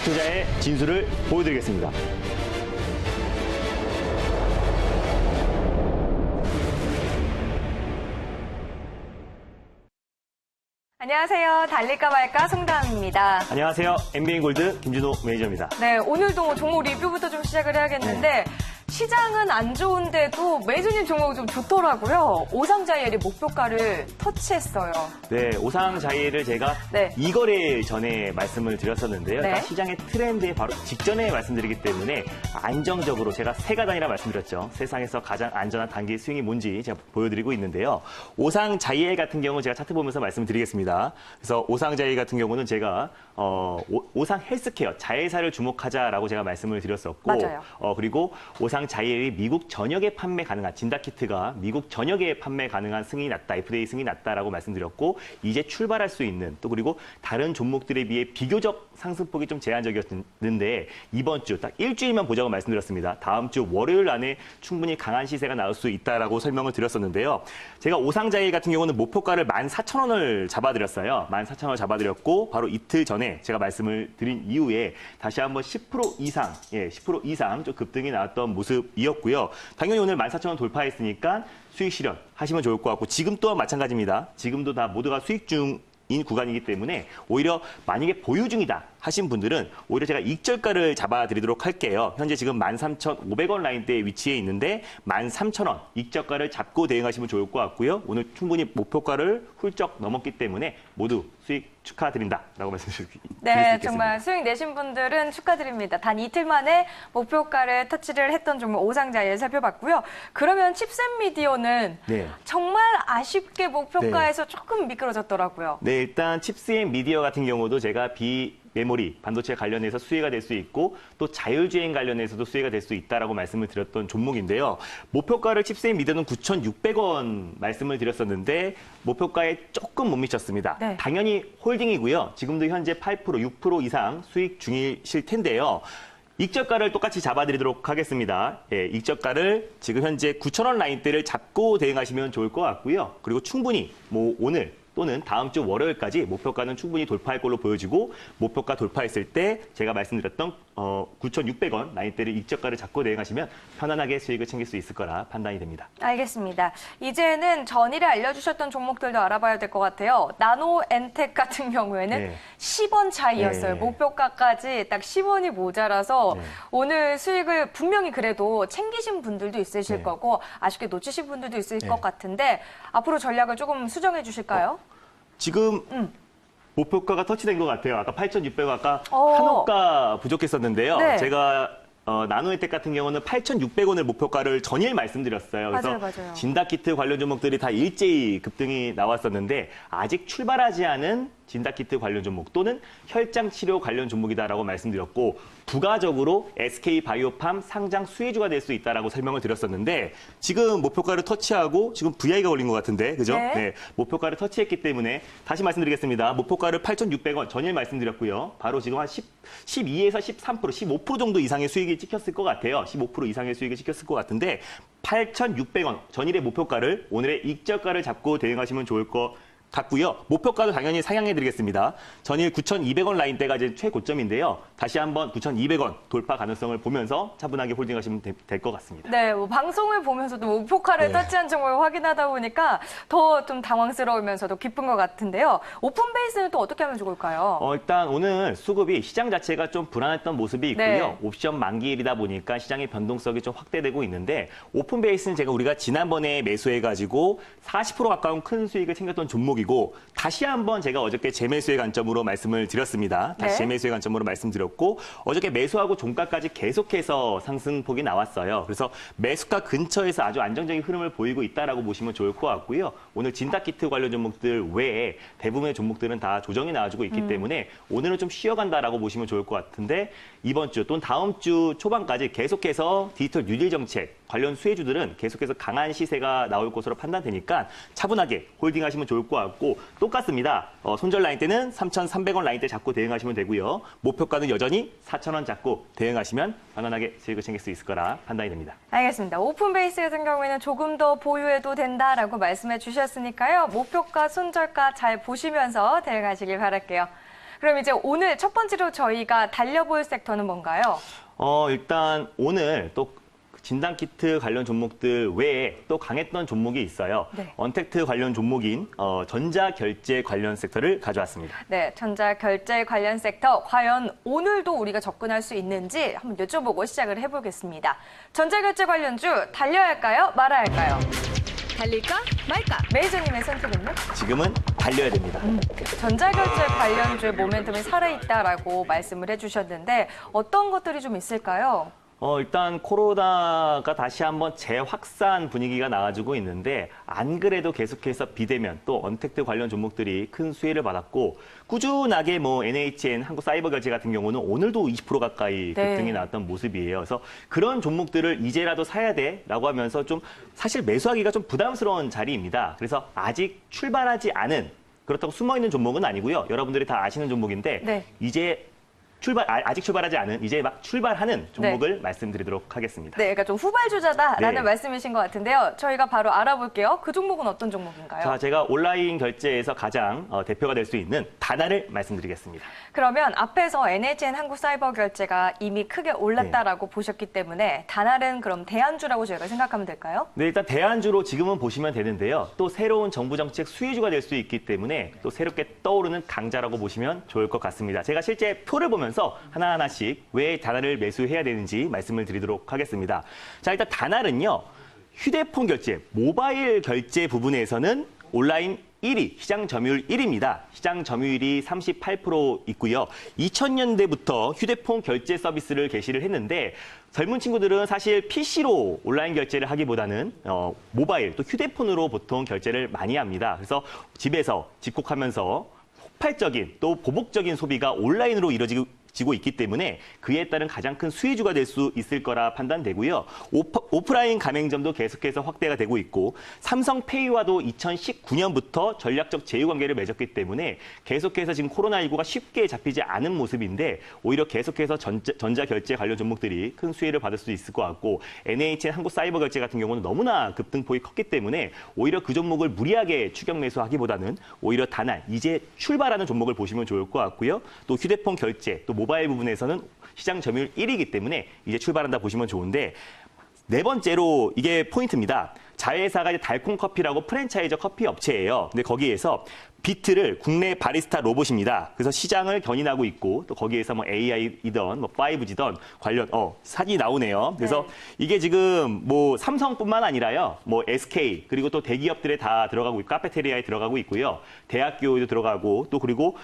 투자의 진수를 보여드리겠습니다. 안녕하세요. 달릴까 말까 송다은입니다. 안녕하세요. MBN골드 김준호 매니저입니다. 네, 오늘도 종목 리뷰부터 좀 시작을 해야겠는데 시장은 안 좋은데도 매수님 종목이 좀 좋더라고요. 오상자이엘이 목표가를 터치했어요. 네, 오상자이엘을 제가 이 거래 전에 말씀을 드렸었는데요. 그러니까 시장의 트렌드에 바로 직전에 말씀드리기 때문에 안정적으로 제가 세 가단이라 말씀드렸죠. 세상에서 가장 안전한 단기 스윙이 뭔지 제가 보여드리고 있는데요. 오상자이엘 같은 경우 제가 차트 보면서 말씀드리겠습니다. 그래서 오상자이엘 같은 경우는 제가 오상 헬스케어, 자회사를 주목하자라고 제가 말씀을 드렸었고 맞아요. 그리고 오상자이엘이 미국 전역에 판매 가능한 진다키트가 미국 전역에 판매 가능한 승인이 났다, FDA 승인이 났다라고 말씀드렸고 이제 출발할 수 있는 또 그리고 다른 종목들에 비해 비교적 상승폭이 좀 제한적이었는데 이번 주 딱 일주일만 보자고 말씀드렸습니다. 다음 주 월요일 안에 충분히 강한 시세가 나올 수 있다라고 설명을 드렸었는데요. 제가 오상자이엘 같은 경우는 목표가를 14,000원을 잡아드렸어요. 14,000원을 잡아드렸고 바로 이틀 전에 제가 말씀을 드린 이후에 다시 한번 10% 이상, 10% 이상 좀 급등이 나왔던 모습이었고요. 당연히 오늘 14,000원 돌파했으니까 수익 실현 하시면 좋을 것 같고 지금 또한 마찬가지입니다. 지금도 다 모두가 수익 중인 구간이기 때문에 오히려 만약에 보유 중이다 하신 분들은 오히려 제가 익절가를 잡아드리도록 할게요. 현재 지금 13,500원 라인대에 위치해 있는데 13,000원 익절가를 잡고 대응하시면 좋을 것 같고요. 오늘 충분히 목표가를 훌쩍 넘었기 때문에 모두 수익 축하드린다라고 말씀드리겠습니다. 네, 정말 수익 내신 분들은 축하드립니다. 단 이틀 만에 목표가를 터치를 했던 종목 오상자이엘 살펴봤고요. 그러면 칩셋 미디어는 정말 아쉽게 목표가에서 조금 미끄러졌더라고요. 네, 일단 칩셋 미디어 같은 경우도 제가 메모리, 반도체 관련해서 수혜가 될 수 있고 또 자율주행 관련해서도 수혜가 될 수 있다라고 말씀을 드렸던 종목인데요. 목표가를 칩셋 미디어는 9,600원 말씀을 드렸었는데 목표가에 조금 못 미쳤습니다. 당연히 홀딩이고요. 지금도 현재 8%, 6% 이상 수익 중이실 텐데요. 익절가를 똑같이 잡아드리도록 하겠습니다. 익절가를 지금 현재 9,000원 라인대를 잡고 대응하시면 좋을 것 같고요. 그리고 충분히 오늘 또는 다음 주 월요일까지 목표가는 충분히 돌파할 걸로 보여지고 목표가 돌파했을 때 제가 말씀드렸던 9,600원 라인대를 익절가를 잡고 대응하시면 편안하게 수익을 챙길 수 있을 거라 판단이 됩니다. 알겠습니다. 이제는 전일에 알려주셨던 종목들도 알아봐야 될 것 같아요. 나노엔텍 같은 경우에는 10원 차이였어요. 목표가까지 딱 10원이 모자라서 오늘 수익을 분명히 그래도 챙기신 분들도 있으실 거고 아쉽게 놓치신 분들도 있을 것 같은데 앞으로 전략을 조금 수정해 주실까요? 지금 목표가가 터치된 것 같아요. 아까 8,600원 아까 한호가 부족했었는데요. 제가 나노엔텍 같은 경우는 8,600원을 목표가를 전일 말씀드렸어요. 그래서 맞아요. 진다키트 관련 종목들이 다 일제히 급등이 나왔었는데 아직 출발하지 않은 진다키트 관련 종목 또는 혈장 치료 관련 종목이다라고 말씀드렸고 부가적으로 SK바이오팜 상장 수혜주가 될 수 있다라고 설명을 드렸었는데 지금 목표가를 터치하고 지금 VI가 걸린 것 같은데 그죠? 목표가를 터치했기 때문에 다시 말씀드리겠습니다. 목표가를 8,600원 전일 말씀드렸고요. 바로 지금 한 12에서 13%, 15% 정도 이상의 수익이 찍혔을 것 같아요. 15% 이상의 수익이 찍혔을 것 같은데 8,600원 전일의 목표가를 오늘의 익절가를 잡고 대응하시면 좋을 것 같고요. 목표가도 당연히 상향해드리겠습니다. 전일 9,200원 라인대가 이제 최고점인데요. 다시 한번 9,200원 돌파 가능성을 보면서 차분하게 홀딩하시면 될 것 같습니다. 네, 방송을 보면서도 목표가를 터치한 종목을 확인하다 보니까 더 좀 당황스러우면서도 기쁜 것 같은데요. 오픈베이스는 또 어떻게 하면 좋을까요? 일단 오늘 수급이 시장 자체가 좀 불안했던 모습이 있고요. 옵션 만기일이다 보니까 시장의 변동성이 좀 확대되고 있는데 오픈베이스는 우리가 지난번에 매수해가지고 40% 가까운 큰 수익을 챙겼던 종목 이고 다시 한번 제가 어저께 재매수의 관점으로 말씀을 드렸습니다. 다시 재매수의 관점으로 말씀드렸고 어저께 매수하고 종가까지 계속해서 상승폭이 나왔어요. 그래서 매수가 근처에서 아주 안정적인 흐름을 보이고 있다라고 보시면 좋을 것 같고요. 오늘 진다키트 관련 종목들 외에 대부분의 종목들은 다 조정이 나와주고 있기 때문에 오늘은 좀 쉬어간다라고 보시면 좋을 것 같은데 이번 주 또는 다음 주 초반까지 계속해서 디지털 뉴딜 정책 관련 수혜주들은 계속해서 강한 시세가 나올 것으로 판단되니까 차분하게 홀딩하시면 좋을 것 같고 똑같습니다. 손절 라인 때는 3,300원 라인 때 잡고 대응하시면 되고요. 목표가는 여전히 4,000원 잡고 대응하시면 편안하게 수익을 챙길 수 있을 거라 판단이 됩니다. 알겠습니다. 오픈베이스 같은 경우에는 조금 더 보유해도 된다라고 말씀해 주셨으니까요. 목표가, 손절가 잘 보시면서 대응하시길 바랄게요. 그럼 이제 오늘 첫 번째로 저희가 달려볼 섹터는 뭔가요? 일단 오늘 또 진단키트 관련 종목들 외에 또 강했던 종목이 있어요. 네. 언택트 관련 종목인 전자결제 관련 섹터를 가져왔습니다. 네, 전자결제 관련 섹터 과연 오늘도 우리가 접근할 수 있는지 한번 여쭤보고 시작을 해보겠습니다. 전자결제 관련주 달려야 할까요? 말아야 할까요? 달릴까 말까? 매니저님의 선택은요? 지금은 달려야 됩니다. 전자결제 관련주의 모멘텀이 살아있다라고 말씀을 해주셨는데 어떤 것들이 좀 있을까요? 일단 코로나가 다시 한번 재확산 분위기가 나와주고 있는데 안 그래도 계속해서 비대면 또 언택트 관련 종목들이 큰 수혜를 받았고 꾸준하게 뭐 NHN 한국사이버결제 같은 경우는 오늘도 20% 가까이 급등이 나왔던 모습이에요. 그래서 그런 종목들을 이제라도 사야 돼라고 하면서 좀 사실 매수하기가 좀 부담스러운 자리입니다. 그래서 아직 출발하지 않은 그렇다고 숨어있는 종목은 아니고요. 여러분들이 다 아시는 종목인데 이제 아직 출발하지 않은 이제 막 출발하는 종목을 말씀드리도록 하겠습니다. 네, 그러니까 좀 후발주자다라는 네. 말씀이신 것 같은데요. 저희가 바로 알아볼게요. 그 종목은 어떤 종목인가요? 자, 제가 온라인 결제에서 가장 대표가 될 수 있는 다나를 말씀드리겠습니다. 그러면 앞에서 NHN 한국사이버결제가 이미 크게 올랐다라고 보셨기 때문에 다날은 그럼 대안주라고 저희가 생각하면 될까요? 네, 일단 대안주로 지금은 보시면 되는데요. 또 새로운 정부 정책 수혜주가 될 수 있기 때문에 또 새롭게 떠오르는 강자라고 보시면 좋을 것 같습니다. 제가 실제 표를 보면서 하나하나씩 왜 다날을 매수해야 되는지 말씀을 드리도록 하겠습니다. 자, 일단 다날은요. 휴대폰 결제, 모바일 결제 부분에서는 온라인 1위, 시장 점유율 1위입니다. 시장 점유율이 38% 있고요. 2000년대부터 휴대폰 결제 서비스를 개시를 했는데 젊은 친구들은 사실 PC로 온라인 결제를 하기보다는 모바일, 또 휴대폰으로 보통 결제를 많이 합니다. 그래서 집에서 집콕하면서 폭발적인 또 보복적인 소비가 온라인으로 이루어지고 있기 때문에 그에 따른 가장 큰 수혜주가 될 수 있을 거라 판단되고요. 오프라인 가맹점도 계속해서 확대가 되고 있고 삼성페이와도 2019년부터 전략적 제휴관계를 맺었기 때문에 계속해서 지금 코로나19가 쉽게 잡히지 않은 모습인데 오히려 계속해서 전자결제 관련 종목들이 큰 수혜를 받을 수 있을 것 같고 NHN 한국사이버결제 같은 경우는 너무나 급등폭이 컸기 때문에 오히려 그 종목을 무리하게 추격 매수하기보다는 오히려 다날, 이제 출발하는 종목을 보시면 좋을 것 같고요. 또 휴대폰 결제, 또 모바일 부분에서는 시장 점유율 1위이기 때문에 이제 출발한다 보시면 좋은데 네 번째로 이게 포인트입니다. 자회사가 이제 달콤커피라고 프랜차이저 커피 업체예요. 근데 거기에서 비트를 국내 바리스타 로봇입니다. 그래서 시장을 견인하고 있고 또 거기에서 뭐 AI이던 뭐 5G던 관련 사진이 나오네요. 그래서 이게 지금 뭐 삼성뿐만 아니라요. 뭐 SK 그리고 또 대기업들에 다 들어가고 있고 카페테리아에 들어가고 있고요. 대학교에도 들어가고 또 그리고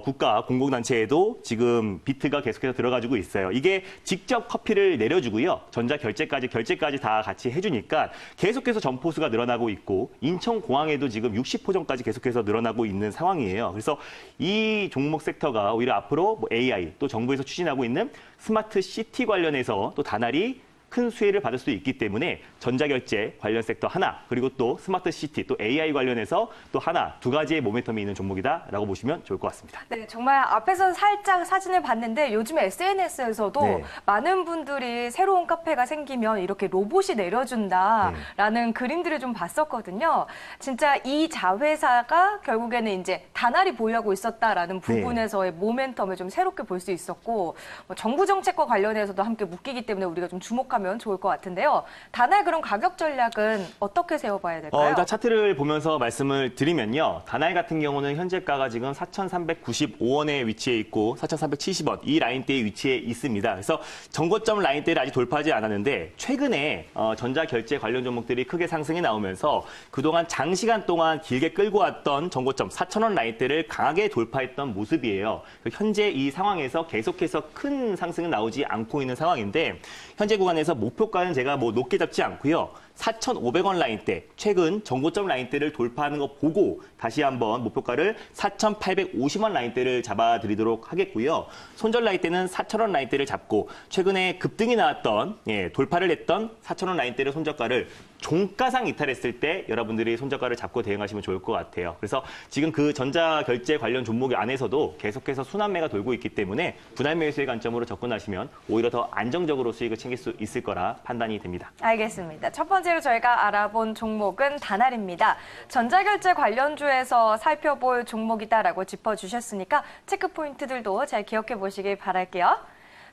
국가 공공단체에도 지금 비트가 계속해서 들어가지고 있어요. 이게 직접 커피를 내려주고요. 전자결제까지 결제까지 다 같이 해주니까 계속해서 점포수가 늘어나고 있고 인천공항에도 지금 60호점까지 계속해서 늘어나고 있는 상황이에요. 그래서 이 종목 섹터가 오히려 앞으로 뭐 AI 또 정부에서 추진하고 있는 스마트 시티 관련해서 또 다날이 큰 수혜를 받을 수 있기 때문에 전자결제 관련 섹터 하나 그리고 또 스마트 시티 또 AI 관련해서 또 하나 두 가지의 모멘텀이 있는 종목이다라고 보시면 좋을 것 같습니다. 네, 정말 앞에서 살짝 사진을 봤는데 요즘에 SNS에서도 많은 분들이 새로운 카페가 생기면 이렇게 로봇이 내려준다라는 그림들을 좀 봤었거든요. 진짜 이 자회사가 결국에는 이제 다날이 보유하고 있었다라는 부분에서의 모멘텀을 좀 새롭게 볼 수 있었고 뭐 정부 정책과 관련해서도 함께 묶이기 때문에 우리가 좀 주목하면 좋을 것 같은데요. 다날 그럼 가격 전략은 어떻게 세워봐야 될까요? 일단 차트를 보면서 말씀을 드리면요. 다날 같은 경우는 현재가가 지금 4,395원에 위치해 있고 4,370원 이 라인대에 위치해 있습니다. 그래서 정고점 라인대를 아직 돌파하지 않았는데 최근에 전자결제 관련 종목들이 크게 상승이 나오면서 그동안 장시간 동안 길게 끌고 왔던 정고점 4,000원 라인대를 강하게 돌파했던 모습이에요. 현재 이 상황에서 계속해서 큰 상승은 나오지 않고 있는 상황인데 현재 구간에서 목표가는 제가 뭐 높게 잡지 않고요. 4,500원 라인대, 최근 정고점 라인대를 돌파하는 거 보고 다시 한번 목표가를 4,850원 라인대를 잡아드리도록 하겠고요. 손절 라인대는 4,000원 라인대를 잡고 최근에 급등이 나왔던 돌파를 했던 4,000원 라인대를 손절가를 종가상 이탈했을 때 여러분들이 손절가를 잡고 대응하시면 좋을 것 같아요. 그래서 지금 그 전자결제 관련 종목 안에서도 계속해서 순환매가 돌고 있기 때문에 분할 매수의 관점으로 접근하시면 오히려 더 안정적으로 수익을 챙길 수 있을 거라 판단이 됩니다. 알겠습니다. 첫 번째 번째로 저희가 알아본 종목은 다날입니다. 전자결제 관련주에서 살펴볼 종목이다라고 짚어주셨으니까 체크 포인트들도 잘 기억해 보시길 바랄게요.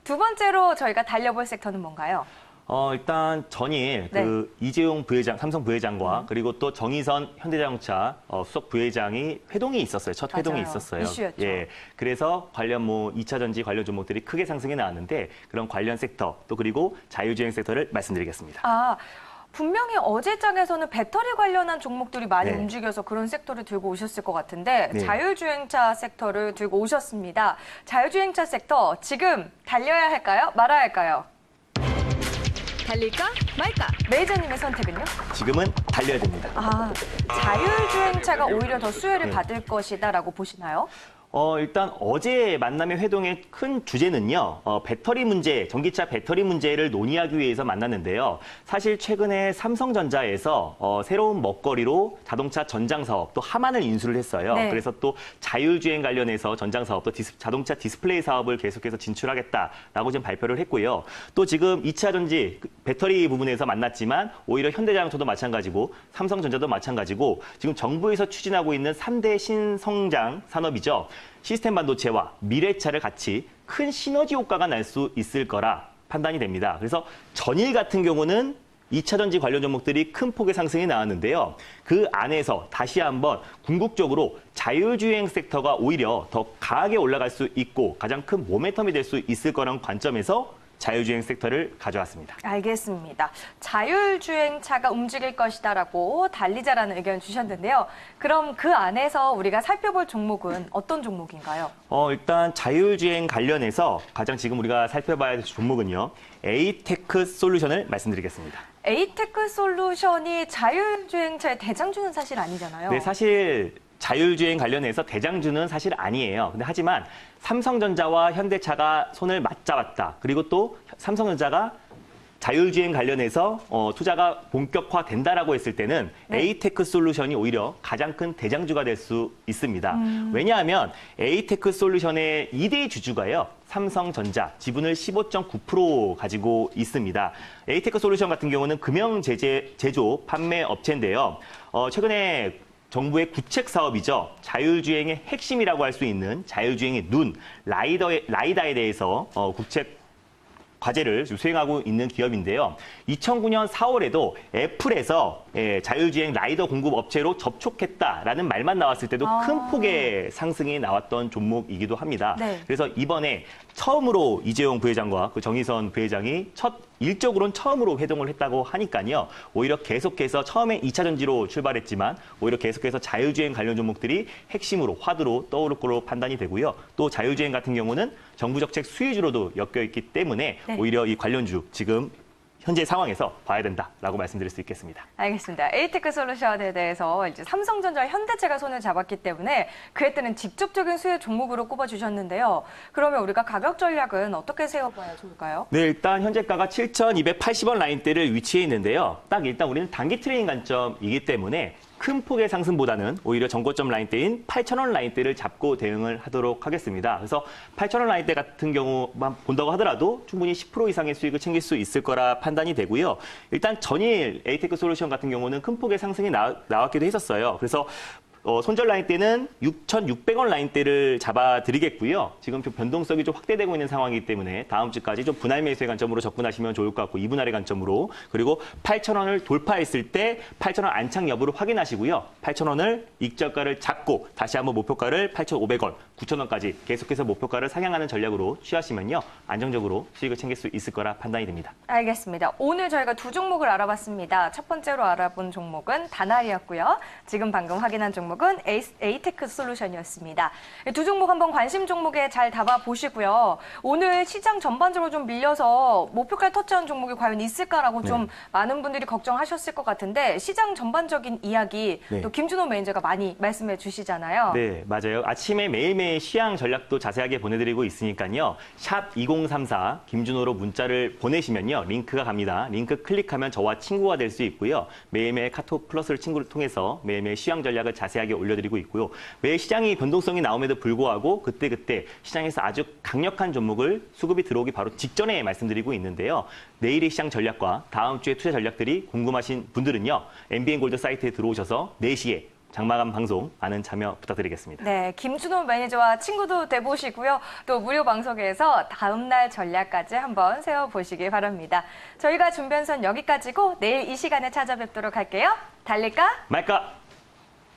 두 번째로 저희가 달려볼 섹터는 뭔가요? 일단 전일 네. 이재용 부회장, 삼성 부회장과 그리고 또 정의선 현대자동차 수석 부회장이 회동이 있었어요. 첫 회동이 맞아요. 있었어요. 이슈였죠. 예. 그래서 관련 2차 전지 관련 종목들이 크게 상승해 나왔는데 그런 관련 섹터 또 그리고 자율주행 섹터를 말씀드리겠습니다. 분명히 어제장에서는 배터리 관련한 종목들이 많이 네. 움직여서 그런 섹터를 들고 오셨을 것 같은데 네. 자율주행차 섹터를 들고 오셨습니다. 자율주행차 섹터 지금 달려야 할까요? 말아야 할까요? 달릴까 말까? 매니저님의 선택은요? 지금은 달려야 됩니다. 자율주행차가 오히려 더 수혜를 네. 받을 것이다라고 보시나요? 일단 어제 만남의 회동의 큰 주제는요, 배터리 문제, 전기차 배터리 문제를 논의하기 위해서 만났는데요. 사실 최근에 삼성전자에서 새로운 먹거리로 자동차 전장 사업, 또 하만을 인수를 했어요. 네. 그래서 또 자율주행 관련해서 전장 사업, 또 자동차 디스플레이 사업을 계속해서 진출하겠다라고 지금 발표를 했고요. 또 지금 2차 전지 배터리 부분에서 만났지만 오히려 현대자동차도 마찬가지고 삼성전자도 마찬가지고 지금 정부에서 추진하고 있는 3대 신성장 산업이죠. 시스템 반도체와 미래차를 같이 큰 시너지 효과가 날 수 있을 거라 판단이 됩니다. 그래서 전일 같은 경우는 2차 전지 관련 종목들이 큰 폭의 상승이 나왔는데요. 그 안에서 다시 한번 궁극적으로 자율주행 섹터가 오히려 더 강하게 올라갈 수 있고 가장 큰 모멘텀이 될 수 있을 거라는 관점에서 자율주행 섹터를 가져왔습니다. 알겠습니다. 자율주행차가 움직일 것이다라고 달리자라는 의견 주셨는데요. 그럼 그 안에서 우리가 살펴볼 종목은 어떤 종목인가요? 일단 자율주행 관련해서 가장 지금 우리가 살펴봐야 될 종목은요. 에이테크 솔루션을 말씀드리겠습니다. 에이테크 솔루션이 자율주행차의 대장주는 사실 아니잖아요. 네, 사실 자율주행 관련해서 대장주는 사실 아니에요. 근데 하지만 삼성전자와 현대차가 손을 맞잡았다. 그리고 또 삼성전자가 자율주행 관련해서 투자가 본격화된다라고 했을 때는 네. 에이테크 솔루션이 오히려 가장 큰 대장주가 될 수 있습니다. 왜냐하면 에이테크 솔루션의 2대 주주가요. 삼성전자 지분을 15.9% 가지고 있습니다. 에이테크 솔루션 같은 경우는 제조 판매 업체인데요. 최근에 정부의 구책 사업이죠. 자율주행의 핵심이라고 할 수 있는 자율주행의 눈, 라이다에 대해서 국책 과제를 수행하고 있는 기업인데요. 2009년 4월에도 애플에서 자율주행 라이더 공급 업체로 접촉했다라는 말만 나왔을 때도 큰 폭의 상승이 나왔던 종목이기도 합니다. 네. 그래서 이번에 처음으로 이재용 부회장과 그 정의선 부회장이 일적으로는 처음으로 회동을 했다고 하니까요. 오히려 계속해서 처음에 2차 전지로 출발했지만 오히려 계속해서 자율주행 관련 종목들이 핵심으로 화두로 떠오를 거로 판단이 되고요. 또 자율주행 같은 경우는 정부 정책 수혜주로도 엮여있기 때문에 네. 오히려 이 관련주 지금 현재 상황에서 봐야 된다라고 말씀드릴 수 있겠습니다. 알겠습니다. 에이테크 솔루션에 대해서 이제 삼성전자와 현대차가 손을 잡았기 때문에 그에 따른 직접적인 수혜 종목으로 꼽아주셨는데요. 그러면 우리가 가격 전략은 어떻게 세워봐야 좋을까요? 네, 일단 현재가가 7,280원 라인대를 위치해 있는데요. 딱 일단 우리는 단기 트레이딩 관점이기 때문에 큰 폭의 상승보다는 오히려 전고점 라인대인 8,000원 라인대를 잡고 대응을 하도록 하겠습니다. 그래서 8,000원 라인대 같은 경우만 본다고 하더라도 충분히 10% 이상의 수익을 챙길 수 있을 거라 판단이 되고요. 일단 전일 에이테크 솔루션 같은 경우는 큰 폭의 상승이 나왔기도 했었어요. 그래서 손절 라인대는 6,600원 라인대를 잡아드리겠고요. 지금 좀 변동성이 좀 확대되고 있는 상황이기 때문에 다음 주까지 좀 분할 매수의 관점으로 접근하시면 좋을 것 같고 2분할의 관점으로 그리고 8,000원을 돌파했을 때 8,000원 안착 여부를 확인하시고요. 8,000원을 익절가를 잡고 다시 한번 목표가를 8,500원, 9,000원까지 계속해서 목표가를 상향하는 전략으로 취하시면요. 안정적으로 수익을 챙길 수 있을 거라 판단이 됩니다. 알겠습니다. 오늘 저희가 두 종목을 알아봤습니다. 첫 번째로 알아본 종목은 다날이었고요. 지금 방금 확인한 종목은 에이테크 솔루션이었습니다. 두 종목 한번 관심 종목에 잘 담아보시고요. 오늘 시장 전반적으로 좀 밀려서 목표가를 터치한 종목이 과연 있을까라고 좀 많은 분들이 걱정하셨을 것 같은데 시장 전반적인 이야기 또 김준호 매니저가 많이 말씀해 주시잖아요. 네, 맞아요. 아침에 매일매일 시장의 시향 전략도 자세하게 보내드리고 있으니까요. 샵 2034 김준호로 문자를 보내시면요. 링크가 갑니다. 링크 클릭하면 저와 친구가 될 수 있고요. 매일매일 카톡 플러스를 친구를 통해서 매일매일 시향 전략을 자세하게 올려드리고 있고요. 매일 시장이 변동성이 나옴에도 불구하고 그때그때 시장에서 아주 강력한 종목을 수급이 들어오기 바로 직전에 말씀드리고 있는데요. 내일의 시장 전략과 다음 주의 투자 전략들이 궁금하신 분들은요. MBN 골드 사이트에 들어오셔서 4시에 장마감 방송 많은 참여 부탁드리겠습니다. 네, 김준호 매니저와 친구도 돼보시고요. 또 무료 방송에서 다음 날 전략까지 한번 세워보시기 바랍니다. 저희가 준비한 선 여기까지고 내일 이 시간에 찾아뵙도록 할게요. 달릴까? 말까?